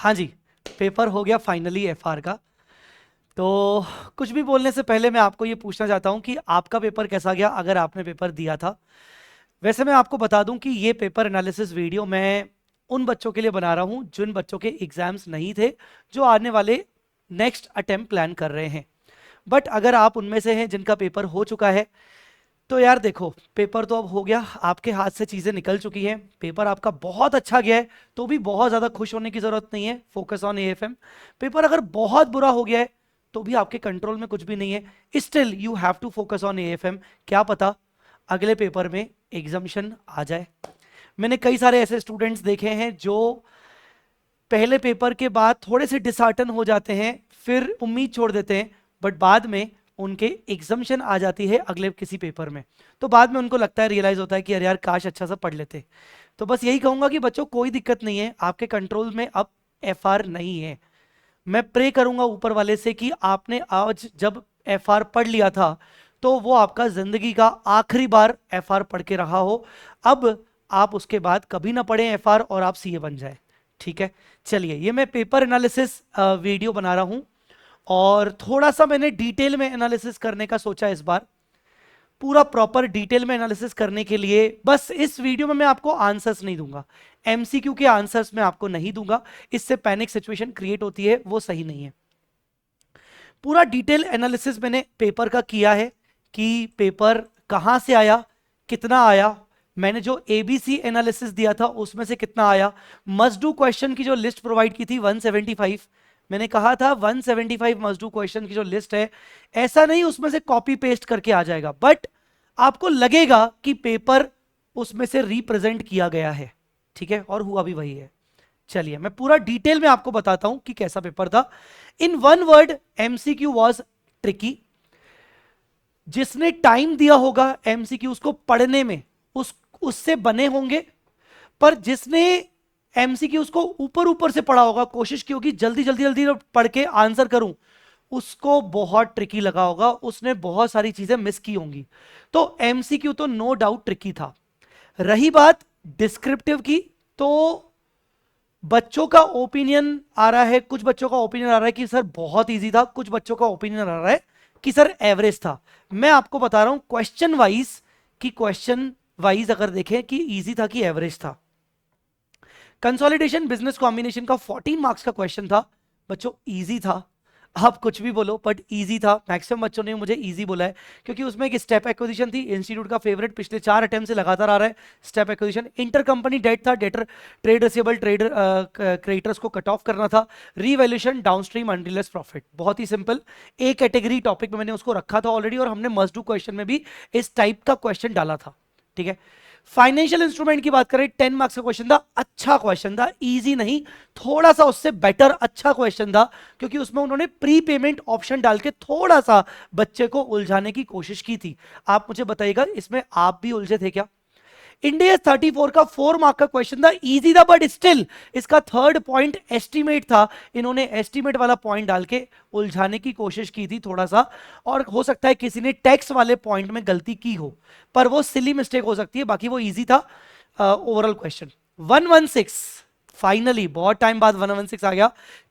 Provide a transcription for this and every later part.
हाँ जी, पेपर हो गया फाइनली एफआर का। तो कुछ भी बोलने से पहले मैं आपको ये पूछना चाहता हूँ कि आपका पेपर कैसा गया, अगर आपने पेपर दिया था। वैसे मैं आपको बता दूं कि ये पेपर एनालिसिस वीडियो मैं उन बच्चों के लिए बना रहा हूँ जिन बच्चों के एग्जाम्स नहीं थे, जो आने वाले नेक्स्ट अटेम्प्ट प्लान कर रहे हैं। बट अगर आप उनमें से हैं जिनका पेपर हो चुका है, तो यार देखो, पेपर तो अब हो गया, आपके हाथ से चीज़ें निकल चुकी हैं, पेपर आपका बहुत अच्छा गया है, तो भी बहुत ज़्यादा खुश होने की ज़रूरत नहीं है। Focus on AFM. पेपर अगर बहुत बुरा हो गया है, तो भी आपके कंट्रोल में कुछ भी नहीं है, still you have to focus on AFM. क्या पता अगले पेपर में एग्जामिशन आ जाए। मैंने कई सारे ऐसे स्टूडेंट्स देखे हैं जो पहले पेपर के बाद थोड़े से डिसहार्टन हो जाते हैं, फिर उम्मीद छोड़ देते हैं, बट बाद में उनके एग्जामिशन आ जाती है अगले किसी पेपर में, तो बाद में उनको लगता है, रियलाइज होता है कि यार काश अच्छा सा पढ़ लेते। तो बस यही कहूंगा कि बच्चों कोई दिक्कत नहीं है, आपके कंट्रोल में अब एफआर नहीं है। मैं प्रे करूंगा ऊपर वाले से कि आपने आज जब एफआर पढ़ लिया था, तो वो आपका जिंदगी का आखिरी बार एफआर पढ़ के रहा हो। अब आप उसके बाद कभी ना पढ़ें एफआर और आप सीए बन जाए। ठीक है, चलिए, ये मैं पेपर एनालिसिस वीडियो बना रहा हूं, और थोड़ा सा मैंने डिटेल में एनालिसिस करने का सोचा इस बार। पूरा प्रॉपर डिटेल में एनालिसिस करने के लिए बस इस वीडियो में मैं आपको आंसर्स नहीं दूंगा, एमसीक्यू के आंसर्स मैं आपको नहीं दूंगा, इससे पैनिक सिचुएशन क्रिएट होती है, वो सही नहीं है। पूरा डिटेल एनालिसिस मैंने पेपर का किया है कि पेपर कहां से आया, कितना आया, मैंने जो एबीसी एनालिसिस दिया था उसमें से कितना आया, मस्ट डू क्वेश्चन की जो लिस्ट प्रोवाइड की थी 175, मैंने कहा था 175 मस्ट डू क्वेश्चन की जो लिस्ट है, ऐसा नहीं उसमें से कॉपी पेस्ट करके आ जाएगा, बट आपको लगेगा कि पेपर उसमें से रिप्रेजेंट किया गया है। ठीक है, और हुआ भी वही है। चलिए, मैं पूरा डिटेल में आपको बताता हूं कि कैसा पेपर था। In one word, MCQ was tricky. जिसने टाइम दिया होगा एमसीक्यू उसको पढ़ने में, उससे बने होंगे, पर जिसने एमसीक्यू उसको ऊपर ऊपर से पढ़ा होगा, कोशिश की होगी जल्दी जल्दी जल्दी पढ़ के आंसर करूं, उसको बहुत ट्रिकी लगा होगा, उसने बहुत सारी चीजें मिस की होंगी। तो एमसीक्यू तो नो डाउट ट्रिकी था। रही बात डिस्क्रिप्टिव की, तो बच्चों का ओपिनियन आ रहा है, कुछ बच्चों का ओपिनियन आ रहा है कि सर बहुत इजी था, कुछ बच्चों का ओपिनियन आ रहा है कि सर एवरेज था। मैं आपको बता रहा हूं क्वेश्चन वाइज, कि क्वेश्चन वाइज अगर देखें कि इजी था कि एवरेज था। कंसोलिडेशन बिजनेस कॉम्बिनेशन का 14 मार्क्स का क्वेश्चन था बच्चों, इजी था। आप कुछ भी बोलो, बट इजी था। मैक्सिमम बच्चों ने मुझे इजी बोला है, क्योंकि उसमें एक स्टेप एक्विजिशन थी, इंस्टीट्यूट का फेवरेट, पिछले 4 अटेम्प्ट से लगातार आ रहा है step acquisition. Inter company debt था, debtor trade receivable trader creditors को कट ऑफ करना था। रीवैल्यूएशन डाउनस्ट्रीम अनरियलाइज्ड प्रॉफिट, बहुत ही सिंपल। ए कैटेगरी टॉपिक में मैंने उसको रखा था ऑलरेडी, और हमने मस्ट डू क्वेश्चन में भी इस टाइप का क्वेश्चन डाला था। ठीक है, फाइनेंशियल इंस्ट्रूमेंट की बात करें, 10 मार्क्स का क्वेश्चन था, अच्छा क्वेश्चन था, इजी नहीं, थोड़ा सा उससे बेटर अच्छा क्वेश्चन था, क्योंकि उसमें उन्होंने प्री पेमेंट ऑप्शन डाल के थोड़ा सा बच्चे को उलझाने की कोशिश की थी। आप मुझे बताइएगा, इसमें आप भी उलझे थे क्या? इंडिया 34 का 4 मार्क का क्वेश्चन था, इजी था, बट स्टिल इसका थर्ड पॉइंट एस्टीमेट था, इन्होंने एस्टीमेट वाला पॉइंट डाल के उलझाने की कोशिश की थी थोड़ा सा, और हो सकता है किसी ने टैक्स वाले पॉइंट में गलती की हो, पर वो सिली मिस्टेक हो सकती है, बाकी वो इजी था ओवरऑल क्वेश्चन। 116, फाइनली बहुत टाइम बाद 116 आ गया।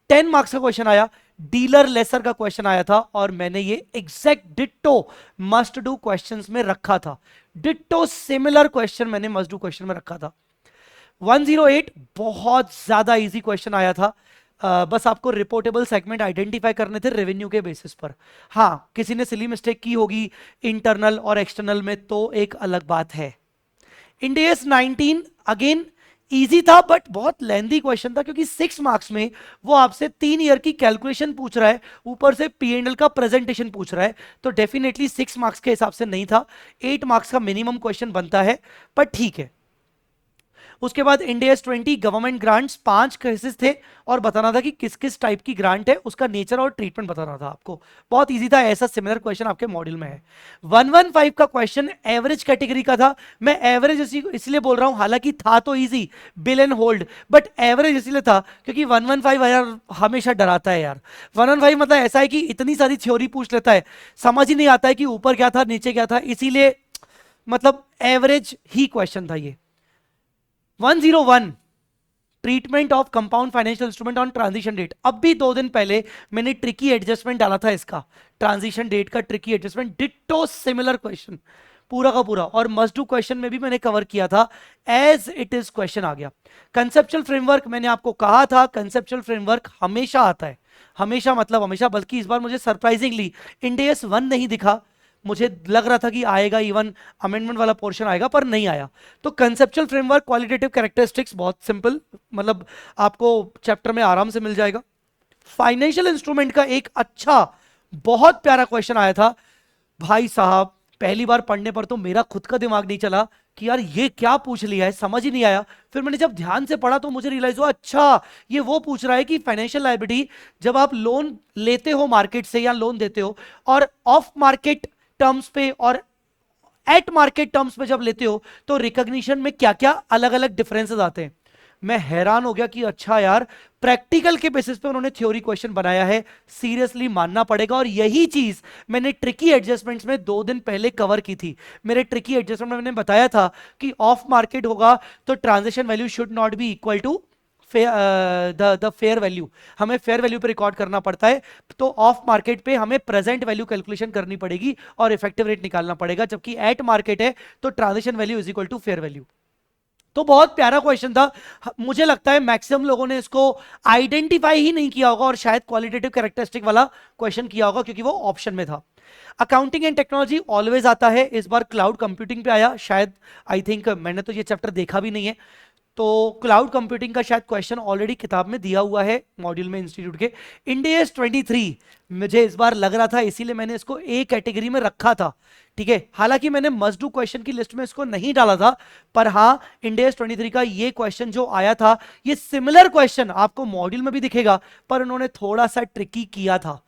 10 मार्क्स का क्वेश्चन आया, डीलर लेसर का क्वेश्चन आया था, और मैंने ये exact ditto must do questions में रखा था, डिट्टो सिमिलर क्वेश्चन मैंने मस्ट डू क्वेश्चन में रखा था। 108 बहुत ज्यादा इजी क्वेश्चन आया था, बस आपको रिपोर्टेबल सेगमेंट आइडेंटिफाई करने थे रेवेन्यू के बेसिस पर। हाँ, किसी ने सिली मिस्टेक की होगी इंटरनल और एक्सटर्नल में, तो एक अलग बात है। इंडियस 19 अगेन इजी था, बट बहुत लेंदी क्वेश्चन था, क्योंकि 6 मार्क्स में वो आपसे 3 ईयर की कैलकुलेशन पूछ रहा है, ऊपर से पीएनएल का प्रेजेंटेशन पूछ रहा है, तो डेफिनेटली 6 मार्क्स के हिसाब से नहीं था, 8 मार्क्स का मिनिमम क्वेश्चन बनता है, पर ठीक है। उसके बाद इंडियस 20 गवर्नमेंट ग्रांट्स, 5 केसेस थे, और बताना था कि किस किस टाइप की ग्रांट है, उसका नेचर और ट्रीटमेंट बताना था आपको। बहुत इजी था, ऐसा सिमिलर क्वेश्चन आपके मॉड्यूल में है। 115 का क्वेश्चन एवरेज कैटेगरी का था। मैं एवरेज इसलिए बोल रहा हूं, हालांकि था तो easy, bill and hold, but average इसलिए था क्योंकि 115 यार हमेशा डराता है यार। 115 मतलब ऐसा है कि इतनी सारी थ्योरी पूछ लेता है, समझ ही नहीं आता है कि ऊपर क्या था नीचे क्या था, इसीलिए मतलब एवरेज ही क्वेश्चन था ये। 101 treatment of compound financial instrument on transition date. अब भी 2 दिन पहले मैंने ट्रिकी एडजस्टमेंट डाला था इसका, ट्रांजिशन डेट का tricky adjustment, ditto similar question पूरा का पूरा, और मस्ट डू क्वेश्चन में भी मैंने कवर किया था, एज इट इज क्वेश्चन आ गया। कंसेप्चुअल फ्रेमवर्क मैंने आपको कहा था, कंसेप्चुअल फ्रेमवर्क हमेशा आता है, हमेशा मतलब हमेशा, बल्कि इस बार मुझे सरप्राइजिंगली इंड AS 1 नहीं दिखा, मुझे लग रहा था कि आएगा, इवन अमेंडमेंट वाला पोर्शन आएगा, पर नहीं आया। तो कंसेप्चुअल फ्रेमवर्क, क्वालिटेटिव कैरेक्टरिस्टिक्स, बहुत सिंपल, मतलब आपको चैप्टर में आराम से मिल जाएगा। फाइनेंशियल इंस्ट्रूमेंट का एक अच्छा बहुत प्यारा क्वेश्चन आया था भाई साहब, पहली बार पढ़ने पर तो मेरा खुद का दिमाग नहीं चला कि यार ये क्या पूछ लिया है, समझ ही नहीं आया। फिर मैंने जब ध्यान से पढ़ा तो मुझे रियलाइज हुआ, अच्छा ये वो पूछ रहा है कि फाइनेंशियल लायबिलिटी जब आप लोन लेते हो मार्केट से या लोन देते हो, और ऑफ मार्केट टर्म्स पे और एट मार्केट टर्म्स पे जब लेते हो, तो रिकॉग्निशन में क्या क्या अलग अलग डिफरेंसेस आते हैं। मैं हैरान हो गया कि अच्छा यार, प्रैक्टिकल के बेसिस पे उन्होंने थ्योरी क्वेश्चन बनाया है, सीरियसली मानना पड़ेगा। और यही चीज मैंने ट्रिकी एडजस्टमेंट्स में 2 दिन पहले कवर की थी। मेरे ट्रिकी एडजस्टमेंट में मैंने बताया था कि ऑफ मार्केट होगा तो transaction value should not be equal to the fair value, हमें फेयर वैल्यू पे रिकॉर्ड करना पड़ता है, तो ऑफ मार्केट पे हमें प्रेजेंट वैल्यू कैलकुलेशन करनी पड़ेगी और इफेक्टिव रेट निकालना पड़ेगा, जबकि एट मार्केट है तो transaction value is equal to fair value. तो बहुत प्यारा क्वेश्चन था, मुझे लगता है मैक्सिमम लोगों ने इसको आइडेंटिफाई ही नहीं किया होगा, और शायद क्वालिटेटिव कैरेक्टरिस्टिक वाला क्वेश्चन किया होगा क्योंकि वो ऑप्शन में था। अकाउंटिंग एंड टेक्नोलॉजी ऑलवेज आता है, इस बार क्लाउड कंप्यूटिंग पे आया, शायद आई थिंक मैंने तो ये चैप्टर देखा भी नहीं है, तो क्लाउड कंप्यूटिंग का शायद क्वेश्चन ऑलरेडी किताब में दिया हुआ है मॉड्यूल में इंस्टीट्यूट के। इंड AS 23 मुझे इस बार लग रहा था, इसीलिए मैंने इसको ए कैटेगरी में रखा था, ठीक है। हालांकि मैंने मस्ट डू क्वेश्चन की लिस्ट में इसको नहीं डाला था, पर हाँ इंड AS 23 का ये क्वेश्चन जो आया था, ये सिमिलर क्वेश्चन आपको मॉड्यूल में भी दिखेगा, पर उन्होंने थोड़ा सा ट्रिकी किया था,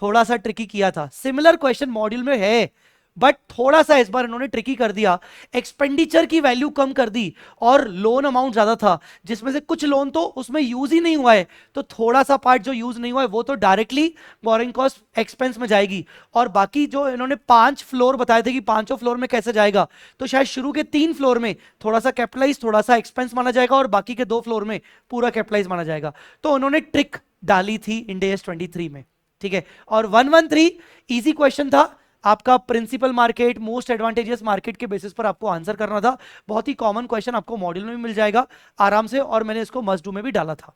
थोड़ा सा ट्रिकी किया था। सिमिलर क्वेश्चन मॉड्यूल में है, बट थोड़ा सा इस बार इन्होंने ट्रिकी कर दिया, एक्सपेंडिचर की वैल्यू कम कर दी और लोन अमाउंट ज्यादा था, जिसमें से कुछ लोन तो उसमें यूज ही नहीं हुआ है, तो थोड़ा सा पार्ट जो यूज नहीं हुआ है वो तो डायरेक्टली बोरिंग कॉस्ट एक्सपेंस में जाएगी, और बाकी जो इन्होंने 5 फ्लोर बताए थे कि 5 फ्लोर में कैसे जाएगा, तो शायद शुरू के 3 फ्लोर में थोड़ा सा कैपिटलाइज थोड़ा सा एक्सपेंस माना जाएगा, और बाकी के 2 फ्लोर में पूरा कैपिटलाइज माना जाएगा। तो उन्होंने ट्रिक डाली थी इंड AS 23 में, ठीक है। और 113 इजी क्वेश्चन था आपका, principal market, most advantageous market के बेसिस पर आपको आंसर करना था, बहुत ही कॉमन क्वेश्चन, आपको मॉड्यूल में भी मिल जाएगा आराम से, और मैंने इसको मस्ट डू में भी डाला था।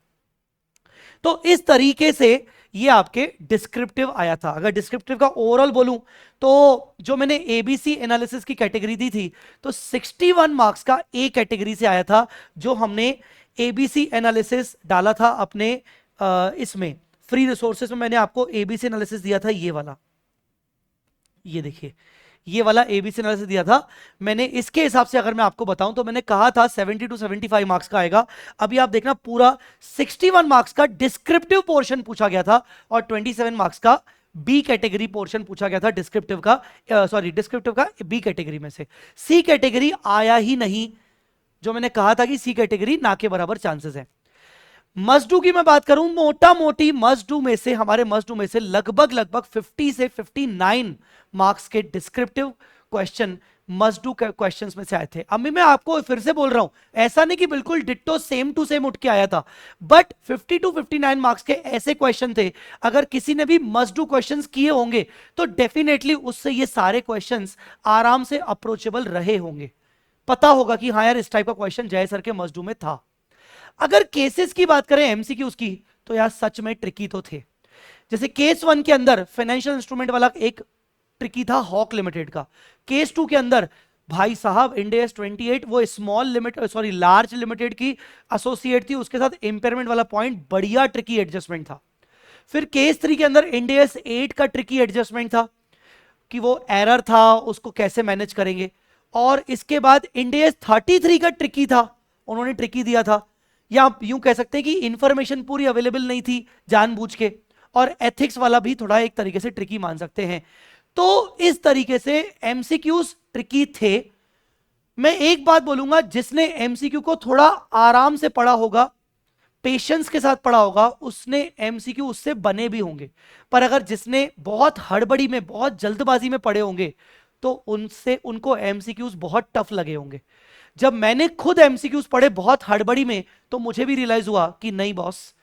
तो इस तरीके से ये आपके डिस्क्रिप्टिव आया था। अगर डिस्क्रिप्टिव का ओवरऑल बोलूं तो जो मैंने एबीसी एनालिसिस की कैटेगरी दी थी, तो 61 मार्क्स का ए कैटेगरी से आया था, जो हमने एबीसी एनालिसिस डाला था अपने इसमें फ्री रिसोर्सेज में। मैंने आपको एबीसी एनालिसिस दिया था, ये वाला, ये देखिए, ये वाला एबीसी एनालिसिस दिया था मैंने। इसके हिसाब से अगर मैं आपको बताऊं तो मैंने कहा था 70 to 75 मार्क्स का आएगा। अभी आप देखना पूरा 61 मार्क्स का डिस्क्रिप्टिव पोर्शन पूछा गया था, और 27 मार्क्स का बी कैटेगरी पोर्शन पूछा गया था डिस्क्रिप्टिव का, सॉरी डिस्क्रिप्टिव का बी कैटेगरी में से। सी कैटेगरी आया ही नहीं, जो मैंने कहा था कि सी कैटेगरी ना के बराबर चांसेस है। मस्ट डू की मैं बात करूं, मोटा मोटी मस्ट डू में से, हमारे मस्ट डू में से लगभग 50 से 59 मार्क्स के descriptive question must do questions में से आए थे। अभी मैं आपको फिर से बोल रहा हूं, ऐसा नहीं कि बिल्कुल डिट्टो सेम टू सेम उठ के आया था, बट 50 to 59 मार्क्स के ऐसे क्वेश्चन थे, अगर किसी ने भी मस्ट डू क्वेश्चंस किए होंगे तो डेफिनेटली उससे ये सारे क्वेश्चंस आराम से अप्रोचेबल रहे होंगे, पता होगा कि हाँ यार इस टाइप का क्वेश्चन जय सर के मस्ट डू में था। अगर केसेस की बात करें एमसीक्यूज की, तो यार सच में ट्रिकी तो थे। जैसे केस 1 के अंदर फाइनेंशियल इंस्ट्रूमेंट वाला एक ट्रिकी था हॉक लिमिटेड का। केस 2 के अंदर भाई साहब इंड AS 28 वो small limit sorry large limited की एसोसिएट थी, उसके साथ इंपेयरमेंट वाला पॉइंट, बढ़िया ट्रिकी एडजस्टमेंट था। फिर केस 3 के अंदर इंड AS 8 का ट्रिकी एडजस्टमेंट था कि वो एरर था, उसको कैसे मैनेज करेंगे। और इसके बाद इंड AS 33 का ट्रिकी था, उन्होंने ट्रिकी दिया था, या आप यूं कह सकते हैं कि इंफॉर्मेशन पूरी अवेलेबल नहीं थी जानबूझ के, और एथिक्स वाला भी थोड़ा एक तरीके से ट्रिकी मान सकते हैं। तो इस तरीके से एमसीक्यूज ट्रिकी थे। मैं एक बात बोलूंगा, जिसने एमसीक्यू को थोड़ा आराम से पढ़ा होगा, पेशेंस के साथ पढ़ा होगा, उसने एमसीक्यू उससे बने भी होंगे। पर अगर जिसने बहुत हड़बड़ी में, बहुत जल्दबाजी में पढ़े होंगे, तो उनको एमसीक्यूज बहुत टफ लगे होंगे। जब मैंने खुद एमसीक्यूज पढ़े बहुत हड़बड़ी में, तो मुझे भी रियलाइज हुआ कि नहीं बॉस,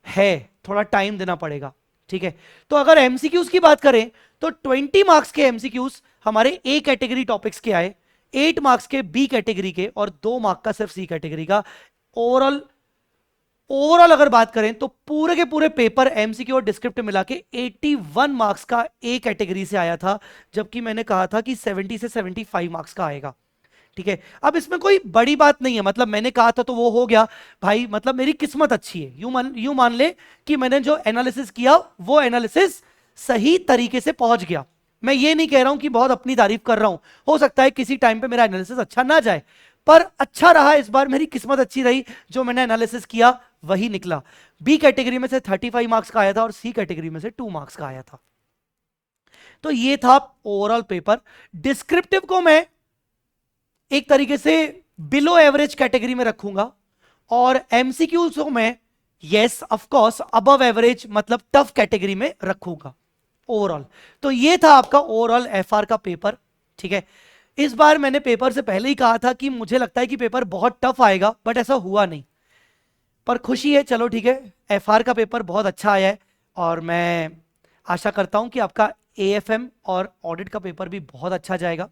है थोड़ा टाइम देना पड़ेगा। ठीक है, तो अगर एमसीक्यूज की बात करें तो 20 मार्क्स के एमसीक्यूज हमारे ए कैटेगरी टॉपिक्स के आए, 8 मार्क्स के बी कैटेगरी के, और 2 मार्क का सिर्फ सी कैटेगरी का। ओवरऑल अगर बात करें तो पूरे के पूरे पेपर एमसीक्यू और डिस्क्रिप्टिव मिला के 81 मार्क्स का ए कैटेगरी से आया था, जबकि मैंने कहा था कि 70 से 75 मार्क्स का आएगा। ठीक है, अब इसमें कोई बड़ी बात नहीं है, मतलब मैंने कहा था तो वो हो गया भाई, मतलब मेरी किस्मत अच्छी है, यूं मान ले कि मैंने जो एनालिसिस किया वो एनालिसिस सही तरीके से पहुंच गया। मैं ये नहीं कह रहा हूं कि बहुत अपनी तारीफ कर रहा हूं, हो सकता है किसी टाइम पे मेरा एनालिसिस अच्छा ना जाए, पर अच्छा रहा इस बार, मेरी किस्मत अच्छी रही, जो मैंने एनालिसिस किया वही निकला। बी कैटेगरी में से 35 मार्क्स का आया था और सी कैटेगरी में से 2 मार्क्स का आया था। तो ये था ओवरऑल पेपर। डिस्क्रिप्टिव को मैं एक तरीके से बिलो एवरेज कैटेगरी में रखूंगा, और एमसीक्यूज को मैं yes of course above average मतलब टफ कैटेगरी में रखूंगा ओवरऑल। तो ये था आपका ओवरऑल एफआर का पेपर। ठीक है, इस बार मैंने पेपर से पहले ही कहा था कि मुझे लगता है कि पेपर बहुत टफ आएगा, बट ऐसा हुआ नहीं, पर खुशी है। चलो ठीक है, एफआर का पेपर बहुत अच्छा आया है, और मैं आशा करता हूं कि आपका एएफएम और ऑडिट का पेपर भी बहुत अच्छा जाएगा।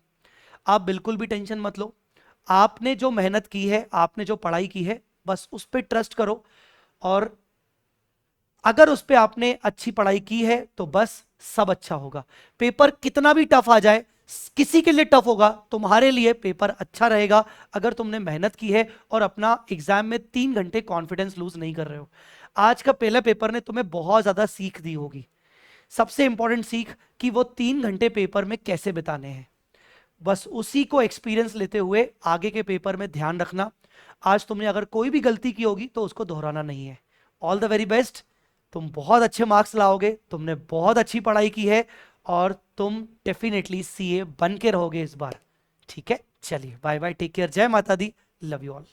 आप बिल्कुल भी टेंशन मत लो, आपने जो मेहनत की है, आपने जो पढ़ाई की है, बस उस पर ट्रस्ट करो, और अगर उस पर आपने अच्छी पढ़ाई की है तो बस सब अच्छा होगा। पेपर कितना भी टफ आ जाए, किसी के लिए टफ होगा, तुम्हारे लिए पेपर अच्छा रहेगा अगर तुमने मेहनत की है और अपना एग्जाम में 3 घंटे कॉन्फिडेंस लूज नहीं कर रहे हो। आज का पहला पेपर ने तुम्हें बहुत ज्यादा सीख दी होगी, सबसे इंपॉर्टेंट सीख कि वो 3 घंटे पेपर में कैसे बिताने हैं। बस उसी को एक्सपीरियंस लेते हुए आगे के पेपर में ध्यान रखना। आज तुमने अगर कोई भी गलती की होगी तो उसको दोहराना नहीं है। ऑल द वेरी बेस्ट, तुम बहुत अच्छे मार्क्स लाओगे, तुमने बहुत अच्छी पढ़ाई की है, और तुम डेफिनेटली सीए बन के रहोगे इस बार। ठीक है, चलिए बाय बाय, टेक केयर, जय माता दी, लव यू ऑल।